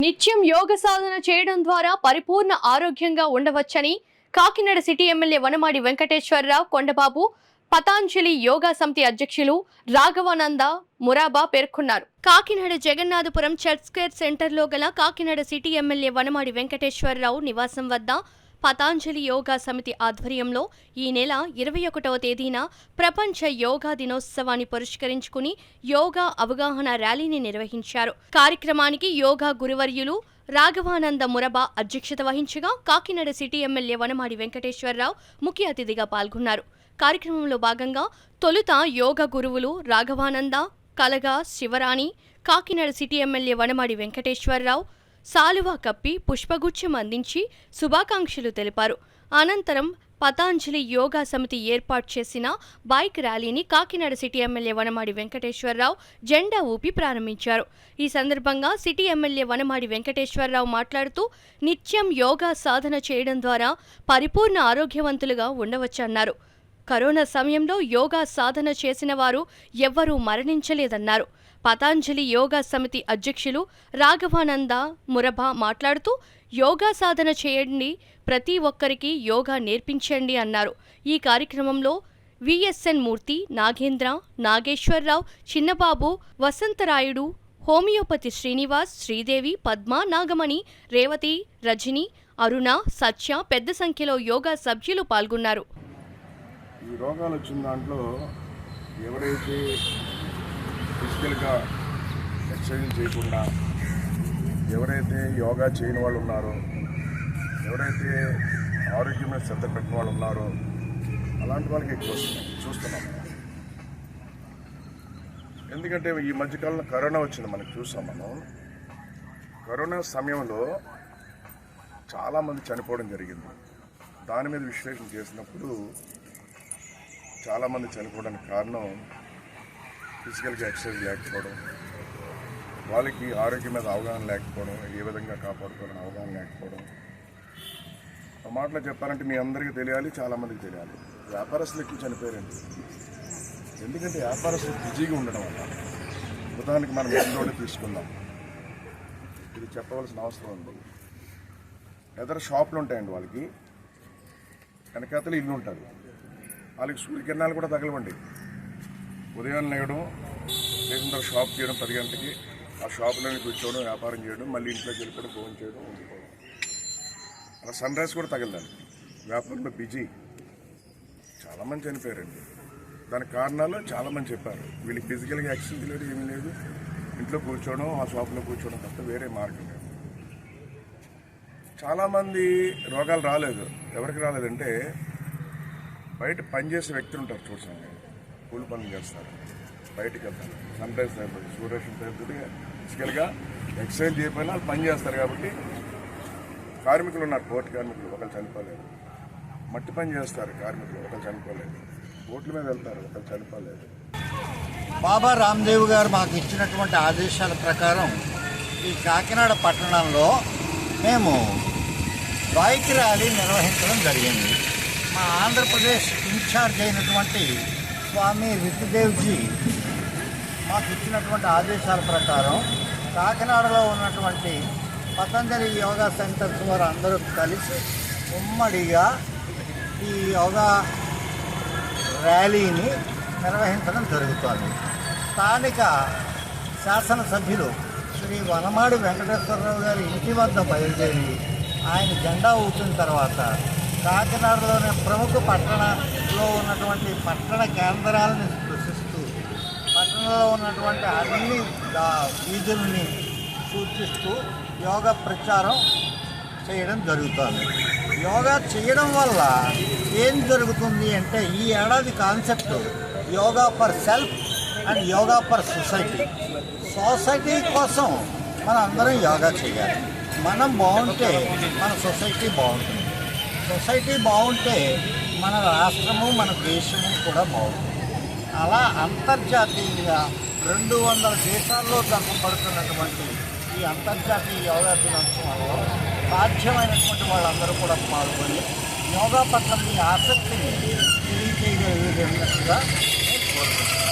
నిత్యం యోగ సాధన చేయడం ద్వారా పరిపూర్ణ ఆరోగ్యంగా ఉండవచ్చని కాకినాడ సిటీ ఎమ్మెల్యే వనమాడి వెంకటేశ్వరరావు కొండబాబు పతాంజలి యోగా సమితి అధ్యక్షులు రాఘవానంద మురాబా పేర్కొన్నారు. కాకినాడ జగన్నాథపురం చర్చ్ స్క్వేర్ సెంటర్లో గల కాకినాడ సిటీ ఎమ్మెల్యే వనమాడి వెంకటేశ్వరరావు నివాసం వద్ద పతాంజలి యోగా సమితి ఆధ్వర్యంలో ఈ నెల 21వ తేదీన ప్రపంచ యోగా దినోత్సవాన్ని పురస్కరించుకుని యోగా అవగాహన ర్యాలీని నిర్వహించారు. కార్యక్రమానికి యోగా గురువర్యులు రాఘవానంద మురబా అధ్యక్షత వహించగా కాకినాడ సిటీ ఎమ్మెల్యే వనమాడి వెంకటేశ్వరరావు ముఖ్య అతిథిగా పాల్గొన్నారు. కార్యక్రమంలో భాగంగా తొలుత యోగా గురువులు రాఘవానంద, కలగా శివరాణి, కాకినాడ సిటీ ఎమ్మెల్యే వనమాడి వెంకటేశ్వరరావు సాలువా కప్పి పుష్పగుచ్చం అందించి శుభాకాంక్షలు తెలిపారు. అనంతరం పతాంజలి యోగా సమితి ఏర్పాటు చేసిన బైక్ ర్యాలీని కాకినాడ సిటీ ఎమ్మెల్యే వనమాడి వెంకటేశ్వరరావు జెండా ఊపి ప్రారంభించారు. ఈ సందర్భంగా సిటీ ఎమ్మెల్యే వనమాడి వెంకటేశ్వరరావు మాట్లాడుతూ నిత్యం యోగా సాధన చేయడం ద్వారా పరిపూర్ణ ఆరోగ్యవంతులుగా ఉండవచ్చన్నారు. కరోనా సమయంలో యోగా సాధన చేసిన వారు ఎవ్వరూ మరణించలేదన్నారు. పతాంజలి యోగా సమితి అధ్యక్షులు రాఘవానంద మురబా మాట్లాడుతూ యోగా సాధన చేయండి, ప్రతి ఒక్కరికి యోగా నేర్పించండి అన్నారు. ఈ కార్యక్రమంలో విఎస్ఎన్ మూర్తి, నాగేంద్ర, నాగేశ్వరరావు, చిన్నబాబు, వసంతరాయుడు, హోమియోపతి శ్రీనివాస్, శ్రీదేవి, పద్మ, నాగమణి, రేవతి, రజని, అరుణ, సత్య పెద్ద సంఖ్యలో యోగా సభ్యులు పాల్గొన్నారు. ఈ రోగాలు వచ్చిన దాంట్లో ఎవరైతే ఫిజికల్గా ఎక్సర్సైజ్ చేయకుండా ఎవరైతే యోగా చేయని వాళ్ళు ఉన్నారో, ఎవరైతే ఆరోగ్యం మీద శ్రద్ధ పెట్టిన వాళ్ళు ఉన్నారో అలాంటి వాళ్ళకి ఎక్కువ చూస్తున్నాం. ఎందుకంటే ఈ మధ్యకాలంలో కరోనా వచ్చింది, మనకు చూసాం. మనం కరోనా సమయంలో చాలామంది చనిపోవడం జరిగింది. దాని మీద విశ్లేషణ చేసినప్పుడు చాలామంది చనిపోవడానికి కారణం ఫిజికల్గా ఎక్సర్సైజ్ లేకపోవడం, వాళ్ళకి ఆరోగ్యం మీద అవగాహన లేకపోవడం, ఏ విధంగా కాపాడుకోవాలని అవగాహన లేకపోవడం. ఆ మాటలో చెప్పాలంటే మీ అందరికీ తెలియాలి, చాలామందికి తెలియాలి. వ్యాపారస్తులు ఎక్కువ చనిపోయారండి. ఎందుకంటే వ్యాపారస్తులు బిజీగా ఉండడం వల్ల. ఉదాహరణకి మనం ఎండోడే తీసుకుందాం, ఇది చెప్పవలసిన అవసరం ఉంది. ఎదర షాపులు ఉంటాయండి, వాళ్ళకి వెనకాతలు ఇల్లు ఉంటుంది. వాళ్ళకి సూర్యకిరణాలు కూడా తగలవండి. ఉదయం లేవడం, లేచిన తర్వాత షాప్ చేయడం 10 గంటలకి, ఆ షాపులోనే కూర్చోవడం, వ్యాపారం చేయడం, మళ్ళీ ఇంట్లోకి వెళ్ళిపోవడం, ఫోన్ చేయడం, ఉండిపోవడం. అలా సన్ రైజ్ కూడా తగలదండి. వ్యాపారంలో బిజీ. చాలామంది చనిపోయారండి. దానికి కారణాలు చాలామంది చెప్పారు. వీళ్ళకి ఫిజికల్గా ఎక్సర్సైజ్ లేదు, ఏమీ లేదు, ఇంట్లో కూర్చోవడం, ఆ షాప్లో కూర్చోవడం తప్ప వేరే మార్గం లేదు. చాలామంది రోగాలు రాలేదు. ఎవరికి రాలేదంటే బయట పనిచేసే వ్యక్తులు ఉంటారు, చూసాను, కూలి పనులు చేస్తారు, బయటకు వెళ్తారు, సన్ రైజ్ అయిపోతుంది, సూర్యరశ్మి తగ్గుతుంది, ఫిజికల్గా ఎక్సర్సైజ్ చేయకపోయినా వాళ్ళు పని చేస్తారు. కాబట్టి కార్మికులు ఉన్నారు, పోర్టు కార్మికులు, ఒకరు చనిపోలేదు. మట్టి పని చేస్తారు కార్మికులు, ఒకరు చనిపోలేదు. బోట్ల మీద వెళ్తారు, ఒకరు చనిపోలేదు. బాబా రామ్దేవ్ గారు మాకు ఇచ్చినటువంటి ఆదేశాల ప్రకారం ఈ కాకినాడ పట్టణంలో మేము బైక్ ర్యాలీ నిర్వహించడం జరిగింది. మా ఆంధ్రప్రదేశ్ ఇన్ఛార్జ్ అయినటువంటి స్వామి రితుదేవ్జీ మాకు ఇచ్చినటువంటి ఆదేశాల ప్రకారం కాకినాడలో ఉన్నటువంటి పతంజలి యోగా సెంటర్స్ వారు అందరూ కలిసి ఉమ్మడిగా ఈ యోగా ర్యాలీని నిర్వహించడం జరుగుతుంది. స్థానిక శాసనసభ్యులు శ్రీ వనమాడి వెంకటేశ్వరరావు గారి ఇంటి వద్ద బయలుదేరి ఆయన జెండా ఊపిన తర్వాత కాకినాడలోని ప్రముఖ పట్టణంలో ఉన్నటువంటి పట్టణ కేంద్రాలను స్పృశిస్తూ పట్టణంలో ఉన్నటువంటి అన్ని వీధుల్ని సూచిస్తూ యోగా ప్రచారం చేయడం జరుగుతుంది. యోగా చేయడం వల్ల ఏం జరుగుతుంది అంటే ఈ ఏడాది concept yoga for self and yoga for society. Society కోసం మనం అందరం యోగా చేయాలి. మనం బాగుంటే మన సొసైటీ బాగుంటుంది. సొసైటీ బాగుంటే మన రాష్ట్రము, మన దేశము కూడా బాగుంటుంది. అలా అంతర్జాతీయంగా 200 దేశాల్లో జరపబడుతున్నటువంటి ఈ అంతర్జాతీయ యోగా దినోత్సవంలో సాధ్యమైనటువంటి వాళ్ళందరూ కూడా పాల్గొని యోగా పట్ల మీ ఆసక్తిని తెలియజేయగలిగినట్టుగా నేను కోరుకుంటున్నాను.